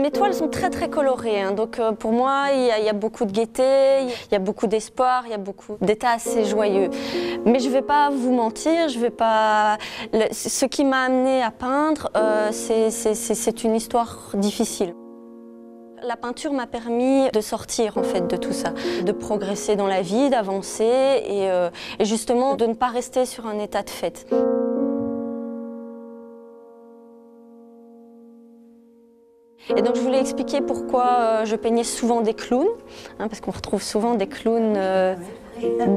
Mes toiles sont très très colorées, hein, donc pour moi il y a beaucoup de gaieté, il y a beaucoup d'espoir, il y a beaucoup d'états assez joyeux. Mais je ne vais pas vous mentir, ce qui m'a amenée à peindre, c'est une histoire difficile. La peinture m'a permis de sortir en fait de tout ça, de progresser dans la vie, d'avancer et justement de ne pas rester sur un état de fait. Et donc je voulais expliquer pourquoi je peignais souvent des clowns, hein, parce qu'on retrouve souvent des clowns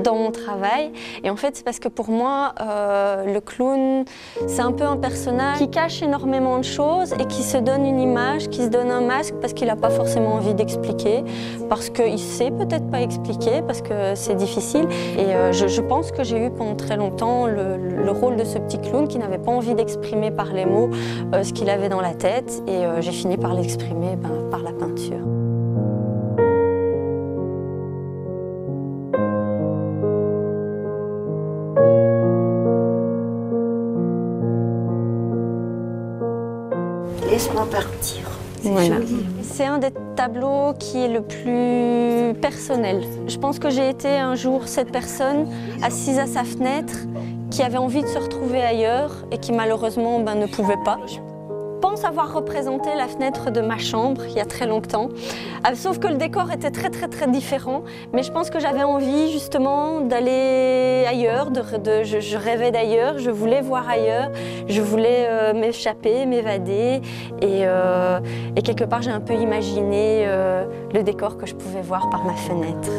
dans mon travail. Et en fait c'est parce que pour moi le clown c'est un peu un personnage qui cache énormément de choses et qui se donne une image, qui se donne un masque parce qu'il n'a pas forcément envie d'expliquer, parce qu'il ne sait peut-être pas expliquer, parce que c'est difficile. Et je pense que j'ai eu pendant très longtemps le rôle de ce petit clown qui n'avait pas envie d'exprimer par les mots ce qu'il avait dans la tête, et j'ai fini par l'exprimer par la peinture. Laisse-moi partir. Voilà. C'est un des tableaux qui est le plus personnel. Je pense que j'ai été un jour cette personne assise à sa fenêtre qui avait envie de se retrouver ailleurs et qui malheureusement ne pouvait pas. Je pense avoir représenté la fenêtre de ma chambre il y a très longtemps, sauf que le décor était très différent, mais je pense que j'avais envie justement d'aller ailleurs, je rêvais d'ailleurs, je voulais voir ailleurs, je voulais m'échapper, m'évader, et quelque part j'ai un peu imaginé le décor que je pouvais voir par ma fenêtre.